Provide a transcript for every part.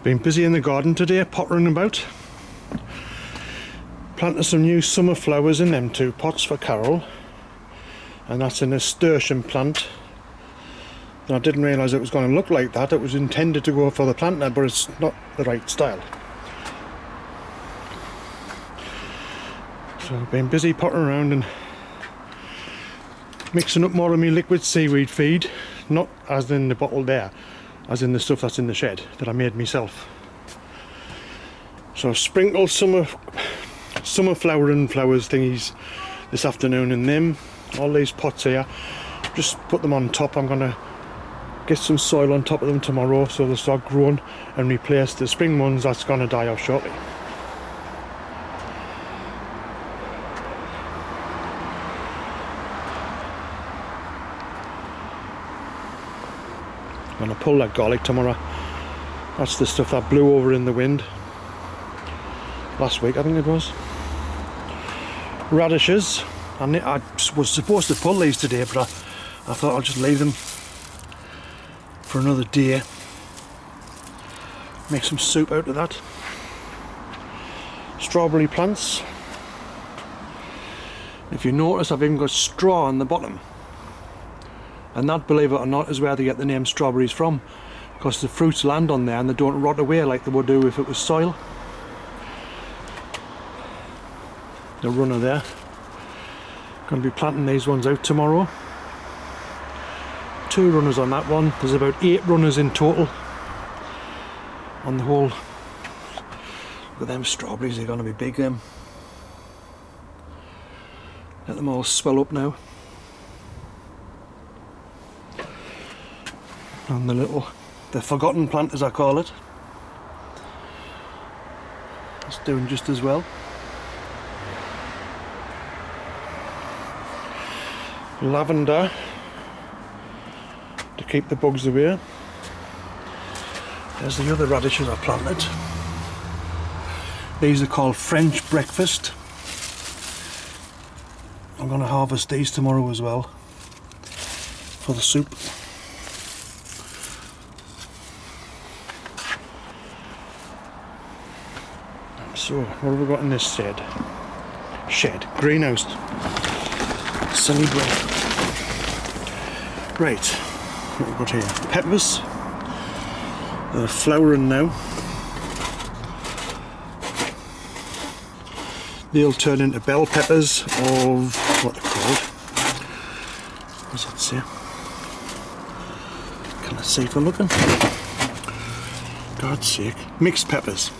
Been busy in the garden today, pottering about. Planted some new summer flowers in them 2 pots for Carol. And that's a nasturtium plant. And I didn't realise it was going to look like that. It was intended to go for the planter, but it's not the right style. So I've been busy pottering around and mixing up more of my liquid seaweed feed. Not as in the bottle there, as in the stuff that's in the shed that I made myself. So I've sprinkled summer flowers thingies this afternoon in them. All these pots here, just put them on top. I'm going to get some soil on top of them tomorrow so they'll start growing and replace the spring ones that's going to die off shortly. I'm going to pull that garlic tomorrow. That's the stuff that blew over in the wind last week, I think it was. Radishes. I was supposed to pull these today, but I thought I'll just leave them for another day. Make some soup out of that. Strawberry plants. If you notice, I've even got straw on the bottom. And that, believe it or not, is where they get the name strawberries from. Because the fruits land on there and they don't rot away like they would do if it was soil. The runner there. Going to be planting these ones out tomorrow. 2 runners on that one. There's about 8 runners in total on the whole. Look at them strawberries, they're going to be big them. Let them all swell up now. And the forgotten plant, as I call it, it's doing just as well. Lavender to keep the bugs away. There's the other radishes I planted. These are called French breakfast. I'm going to harvest these tomorrow as well for the soup. So what have we got in this shed? Greenhouse. Silly bread. Right, what have we got here? Peppers. They're flowering now. They'll turn into bell peppers of what they're called. What does that say? Can I see if I'm looking? God's sake. Mixed peppers.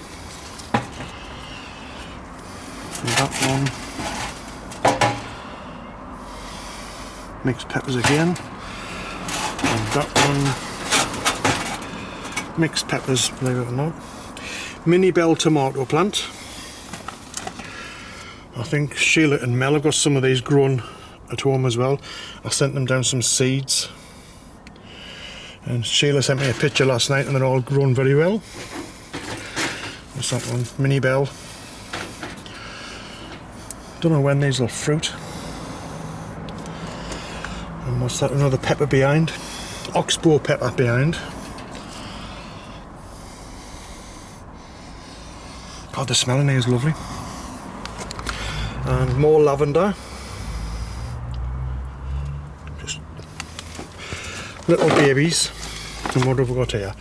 And that one. Mixed peppers again. And that one. Mixed peppers, believe it or not. Mini bell tomato plant. I think Sheila and Mel have got some of these grown at home as well. I sent them down some seeds. And Sheila sent me a picture last night and they're all grown very well. What's that one? Mini bell. Don't know when these will fruit. And what's that? Another pepper behind. Oxbow pepper behind. God, the smell in here is lovely. And more lavender. Just little babies. And what have we got here?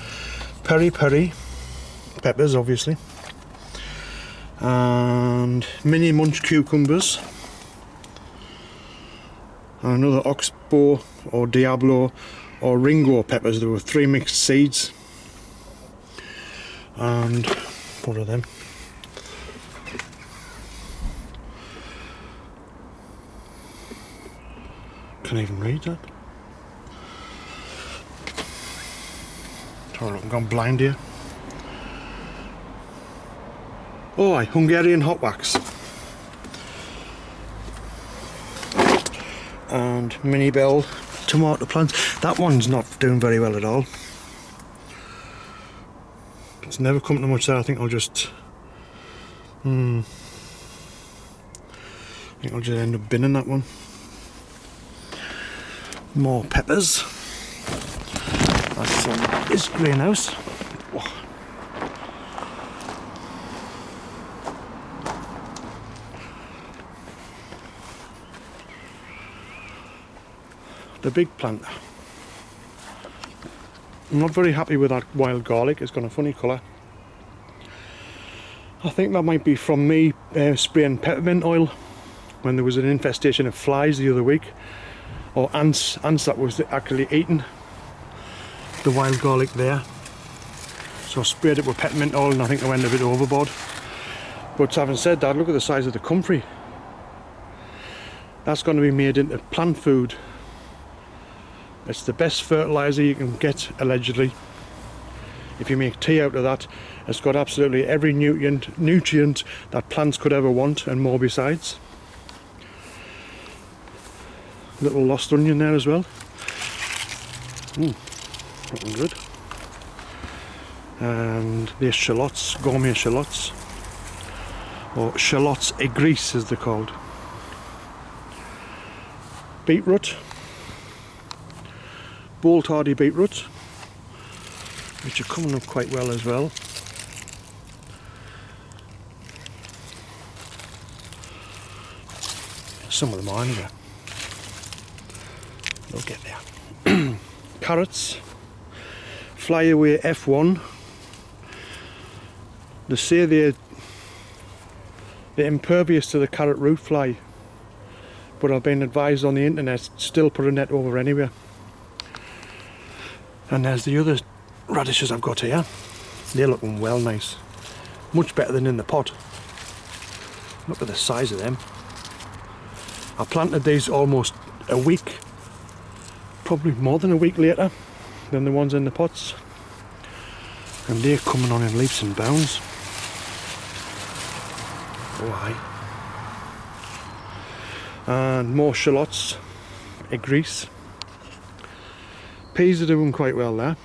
Peri peri peppers, obviously. And mini munch cucumbers. And another oxbow or Diablo or Ringo peppers. There were 3 mixed seeds. And what are them? Can't even read that. I'm gone blind here. Oh, Hungarian hot wax. And mini bell tomato plants. That one's not doing very well at all. It's never come to much there. I think I'll just I think I'll just end up binning that one. More peppers. That's this greenhouse. Oh. the big plant. I'm not very happy with that wild garlic. It's got a funny colour. I think that might be from me spraying peppermint oil when there was an infestation of flies the other week, or ants that was actually eating the wild garlic there. So I sprayed it with peppermint oil and I think I went a bit overboard. But having said that, look at the size of the comfrey. That's going to be made into plant food. It's the best fertiliser you can get, allegedly. If you make tea out of that, it's got absolutely every nutrient that plants could ever want and more besides. Little lost onion there as well. Looking good. And the shallots, gourmet shallots, or shallots aigres as they're called. Beetroot, bolt hardy beetroot, which are coming up quite well as well. Some of them are anyway. They'll get there. Carrots, Flyaway F1. They say they're impervious to the carrot root fly, but I've been advised on the internet still put a net over anywhere. And there's the other radishes I've got here. They're looking well nice, much better than in the pot. Look at the size of them. I planted these almost a week, probably more than a week later than the ones in the pots, and they're coming on in leaps and bounds. Oh aye. And more shallots, aigres. Peas are doing quite well there.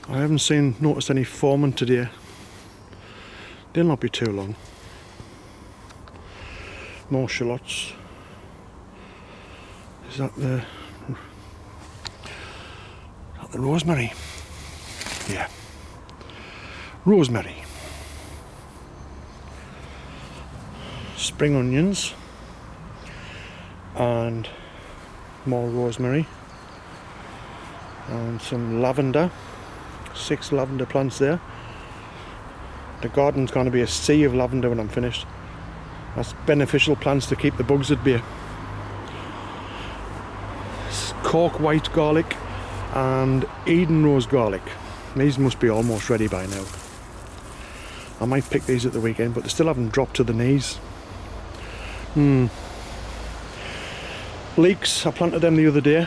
I haven't noticed any forming today. They'll not be too long. More shallots. Is that the rosemary? Yeah. Rosemary. Spring onions. And more rosemary. And some lavender. 6 lavender plants there. The garden's going to be a sea of lavender when I'm finished. That's beneficial plants to keep the bugs at bay. Cork white garlic and Eden rose garlic. These must be almost ready by now. I might pick these at the weekend, but they still haven't dropped to the knees. Leeks, I planted them the other day.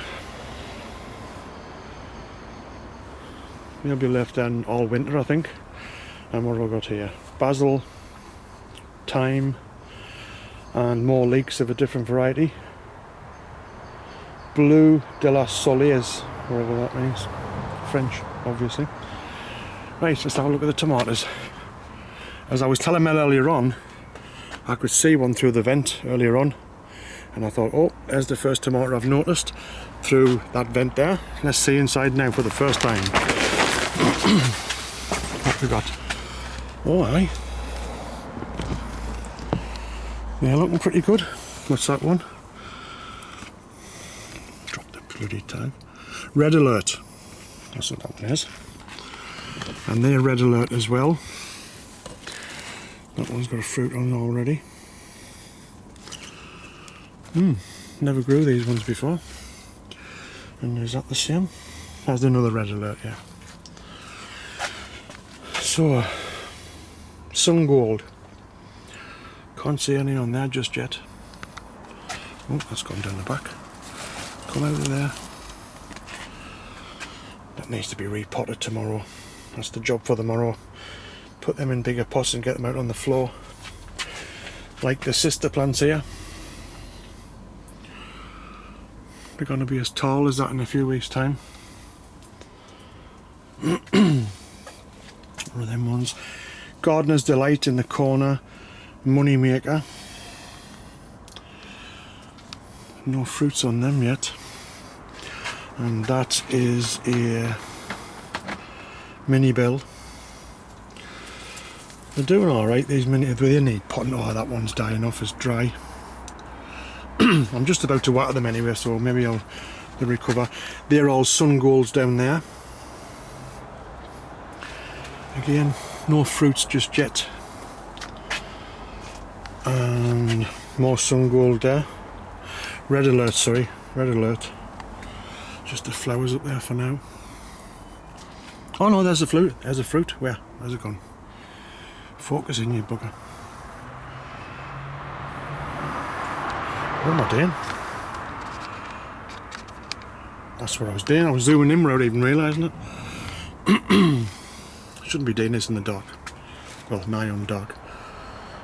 They'll be left in all winter, I think. And what have I got here? Basil, thyme, and more leeks of a different variety. Bleu de la Soleils, whatever that means. French, obviously. Right, let's have a look at the tomatoes. As I was telling Mel earlier on, I could see one through the vent earlier on, and I thought, oh, there's the first tomato I've noticed through that vent there. Let's see inside now for the first time. What have we got? Oh, aye. Yeah, looking pretty good. What's that one? Drop the bloody tag. Red Alert. That's what that one is. And they're Red Alert as well. That one's got a fruit on already. Never grew these ones before. And is that the same? There's another Red Alert, yeah. So, Sun Gold. Can't see any on there just yet. Oh, that's gone down the back. Come out of there. That needs to be repotted tomorrow. That's the job for tomorrow. Put them in bigger pots and get them out on the floor. Like the sister plants here. They're going to be as tall as that in a few weeks' time. One of them ones. Gardener's Delight in the corner. Money Maker. No fruits on them yet. And that is a mini bell. They're doing alright, these mini. They need potting. Oh, that one's dying off, it's dry. I'm just about to water them anyway, so maybe they'll recover. They're all sun golds down there. Again, no fruits just yet. And more sun gold there. Red alert, sorry, red alert. Just the flowers up there for now. Oh no, there's a fruit. There's a fruit. Where? Where's it gone? Focus in, you bugger. What am I doing? That's what I was doing. I was zooming in without even realising it. Shouldn't be doing this in the dark. Well, nigh on dark.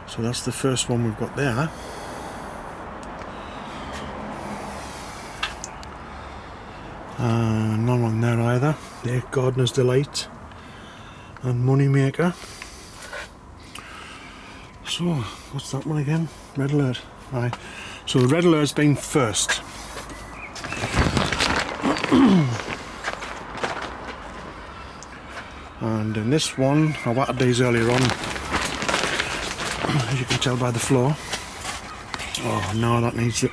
So that's the first one we've got there. None on there either. The Gardener's Delight and Moneymaker. So, what's that one again? Red alert. Right. So the red alert's been first. And in this one, I watered these earlier on, as you can tell by the floor. Oh no, that needs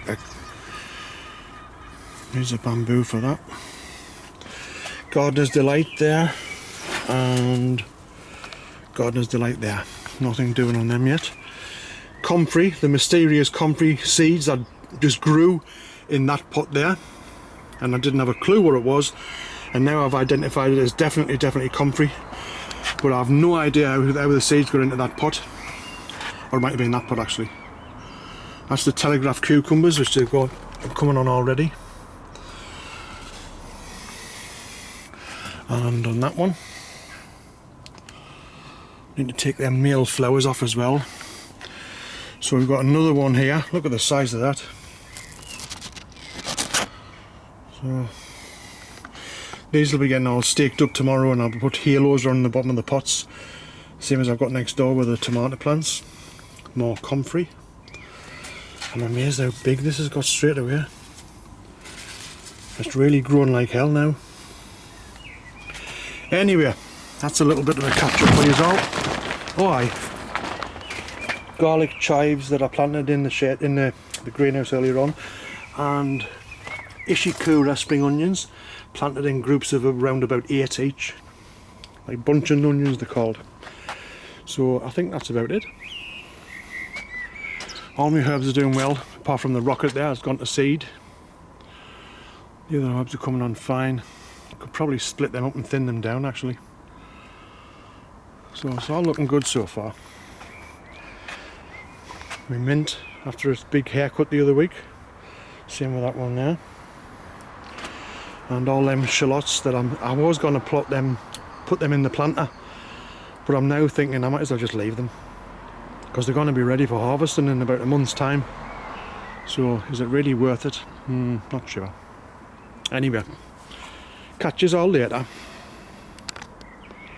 a bamboo for that. Gardener's Delight there, and Gardener's Delight there. Nothing doing on them yet. Comfrey, the mysterious comfrey seeds that just grew in that pot there, and I didn't have a clue what it was, and now I've identified it as definitely comfrey, but I have no idea how the seeds got into that pot, or it might have been that pot actually. That's the Telegraph cucumbers, which they've got coming on already. And on that one, need to take their male flowers off as well. So we've got another one here. Look at the size of that. So these will be getting all staked up tomorrow, and I'll put halos on the bottom of the pots, same as I've got next door with the tomato plants. More comfrey. I'm amazed how big this has got straight away. It's really grown like hell now. Anyway, that's a little bit of a catch up for you all. Oh aye. Garlic chives that I planted in the shed, in the greenhouse earlier on, and Ishikura spring onions planted in groups of around about 8 each, like bunching onions they're called. So I think that's about it. All my herbs are doing well, apart from the rocket there, it's gone to seed. The other herbs are coming on fine. Could probably split them up and thin them down actually. So it's all looking good so far. My mint, after its big haircut the other week, same with that one there. And all them shallots that I was going to put them in the planter, but I'm now thinking I might as well just leave them, because they're going to be ready for harvesting in about a month's time. So is it really worth it? Not sure. Anyway, catch you all later.